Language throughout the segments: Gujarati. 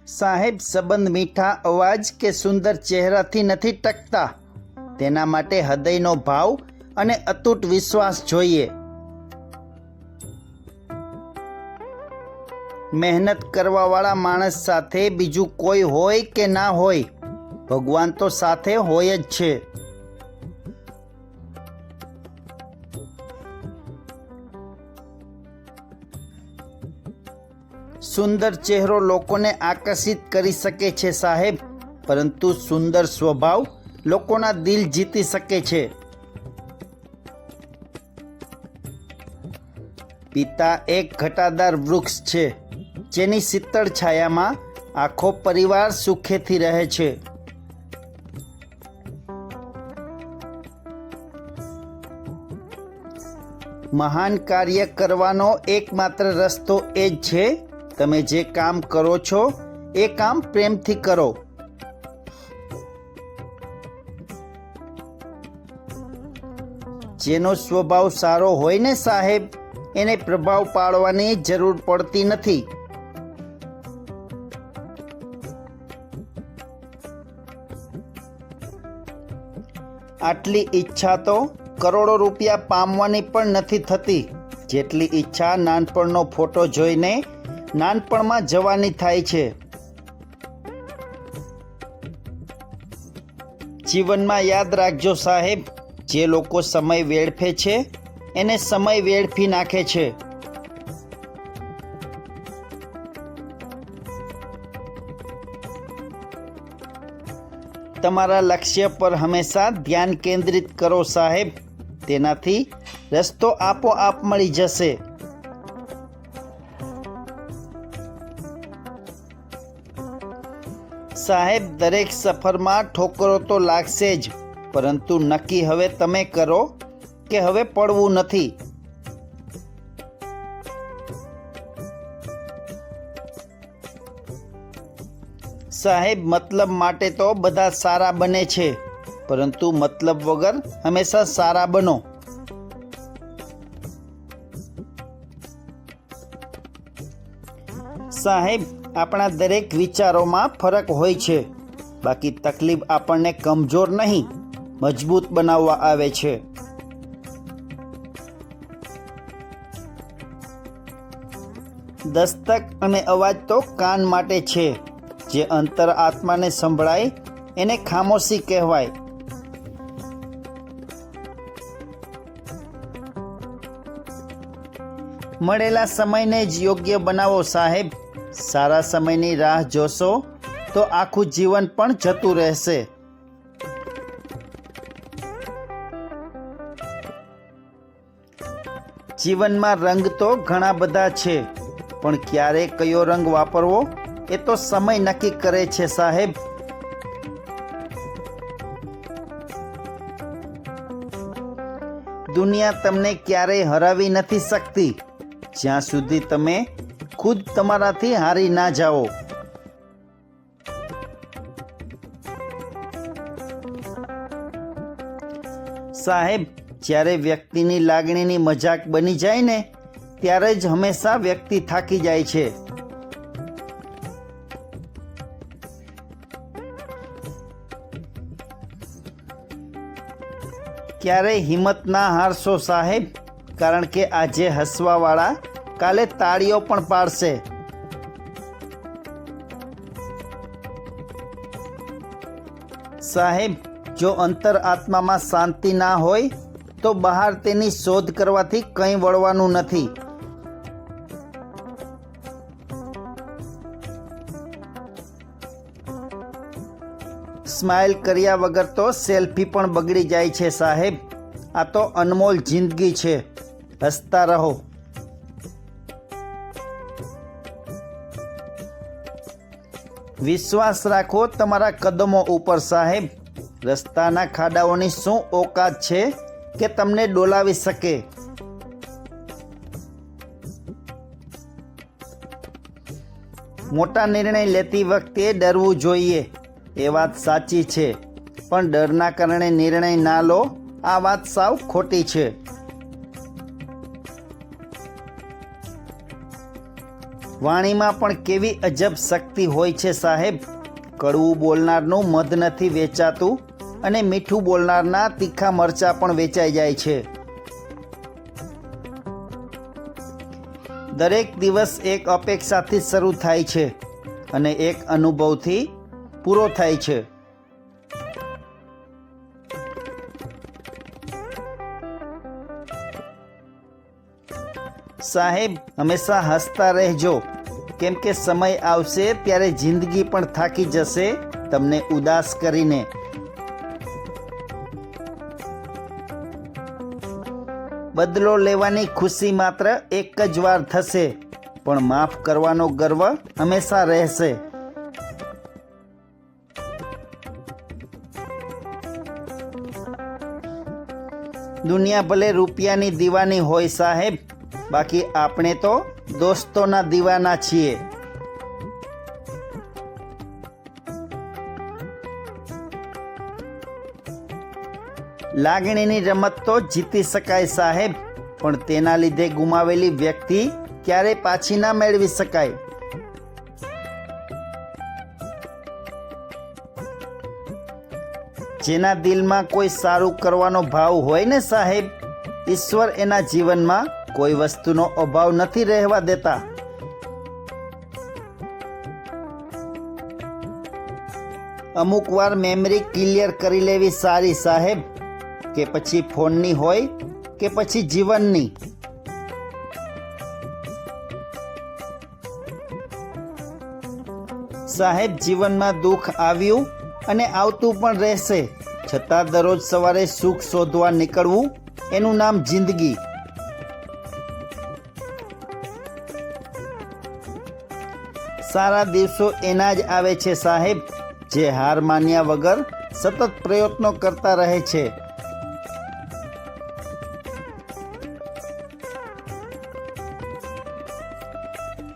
સાહેબ, સંબંધ મીઠા અવાજ કે સુંદર ચહેરાથી નથી ટકતા. તેના માટે હૃદયનો ભાવ અને અતૂટ વિશ્વાસ જોઈએ. મહેનત કરવાવાળા માણસ સાથે બીજું કોઈ હોય કે ના હોય, ભગવાન તો સાથે હોય જ છે. સુંદર ચહેરો લોકોને આકર્ષિત કરી શકે છે સાહેબ, પરંતુ સુંદર સ્વભાવ લોકોના દિલ જીતી શકે છે. પિતા એક ઘટાદાર વૃક્ષ છે, જેની શીતળ છાયામાં આખો પરિવાર સુખેથી રહે છે. મહાન કાર્ય કરવાનો એકમાત્ર રસ્તો એ જ છે, તમે જે કામ કરો છો એ કામ પ્રેમથી કરો. જેનો સ્વભાવ સારો હોય ને સાહેબ, એને પ્રભાવ પાડવાની જરૂર પડતી નથી. આટલી ઈચ્છા તો કરોડો રૂપિયા પામવાની પણ નથી થતી, જેટલી ઈચ્છા નાનપણનો ફોટો જોઈને નાનપણમાં જવાની થાય છે. જીવનમાં યાદ રાખજો સાહેબ, જે લોકો સમય વેડફે છે એને સમય વેડફી નાખે છે. તમારા લક્ષ્ય પર હંમેશા ધ્યાન કેન્દ્રિત કરો સાહેબ, તેનાથી રસ્તો આપોઆપ મળી જશે. સાહેબ, દરેક સફરમાં ઠોકરો તો લાગશે જ, પરંતુ નક્કી હવે તમે કરો કે હવે પડવું નથી. સાહેબ, મતલબ માટે તો બધા સારા બને છે, પરંતુ મતલબ વગર હંમેશા સારા બનો. સાહેબ, આપણા દરેક વિચારોમાં ફરક હોય છે, બાકી તકલીફ આપણને કમજોર નહીં, મજબૂત બનાવવા આવે છે. દસ્તક અને અવાજ તો કાન માટે છે, જે અંતર આત્માને સંભળાય એને ખામોશી કહેવાય. મળેલા સમયને જ યોગ્ય બનાવો સાહેબ, સારા સમયની રાહ જોશો તો આખું જીવન પણ જતું રહેશે. જીવનમાં રંગ તો ઘણા બધા છે, પણ ક્યારે કયો રંગ વાપરવો એ તો સમય નક્કી કરે છે સાહેબ. દુનિયા તમને ક્યારેય હરાવી નથી શકતી, જ્યાં સુધી તમે ખુદ તમારાથી હારી ના જાઓ. સાહેબ, જ્યારે વ્યક્તિની લાગણીની મજાક બની જાય ને, ત્યારે જ હંમેશા વ્યક્તિ થાકી જાય છે. ક્યારેય હિંમત ના હારશો સાહેબ, કારણ કે આજે હસવાવાળા કાલે તાળીઓ પણ પાડશે. સાહેબ, જો અંતર આત્મામાં શાંતિ ના હોય તો બહાર તેની શોધ કરવાથી કંઈ વળવાનું નથી. સ્માઇલ કર્યા વગર તો સેલ્ફી પણ બગડી જાય છે સાહેબ. આ તો અનમોલ જિંદગી છે, હસતા રહો. વિશ્વાસ રાખો તમારા કદમો ઉપર સાહેબ, રસ્તાના ખાડાઓની શું ઓકાત છે કે તમને ડોલાવી શકે. મોટા નિર્ણય લેતી વખતે ડરવું જોઈએ, એ વાત સાચી છે, પણ ડરના કારણે નિર્ણય ના લો, આ વાત સાવ ખોટી છે. વાણીમાં પણ કેવી અજબ શક્તિ હોય છે સાહેબ. કડવું બોલનારનું મધ નથી વેચાતું અને મીઠું બોલનારના તીખા મરચાં પણ વેચાઈ જાય છે. દરેક દિવસ એક અપેક્ષાથી શરૂ થાય છે અને એક અનુભવથી પૂરો થાય છે. સાહેબ, હંમેશા હસતા રહેજો, કેમ કે સમય આવશે ત્યારે જિંદગી પણ થાકી જશે તમને ઉદાસ કરીને. બદલો લેવાની ખુશી માત્ર એક જ વાર થશે, પણ માફ કરવાનો ગર્વ હંમેશા રહેશે. દુનિયા ભલે રૂપિયાની દીવાની હોય સાહેબ, બાકી આપણે તો દોસ્તોના દીવાના છીએ. લાગણીની રમત તો જીતી શકાય સાહેબ, પણ તેના લીધે ગુમાવેલી વ્યક્તિ ક્યારેય પાછી ના મેળવી શકાય. જેના દિલમાં કોઈ સારું કરવાનો ભાવ હોય ને સાહેબ, ઈશ્વર એના જીવનમાં કોઈ વસ્તુનો અભાવ નથી રહેવા દેતા. અમુક વાર મેમરી ક્લિયર કરી લેવી સારી સાહેબ, કે પછી ફોનની હોય કે પછી જીવનની. સાહેબ, જીવનમાં દુઃખ આવ્યું અને આવતું પણ રહેશે, છતાં દરરોજ સવારે સુખ શોધવા નીકળવું, એનું નામ જિંદગી. સારા દિવસો એના જ આવે છે સાહેબ, જે હાર માન્યા વગર સતત પ્રયત્નો કરતા રહે છે.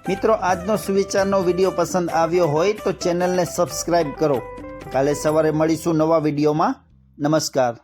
મિત્રો, આજનો સુવિચારનો વિડીયો પસંદ આવ્યો હોય તો ચેનલને સબસ્ક્રાઈબ કરો. કાલે સવારે મળીશું નવા વિડીયોમાં. નમસ્કાર.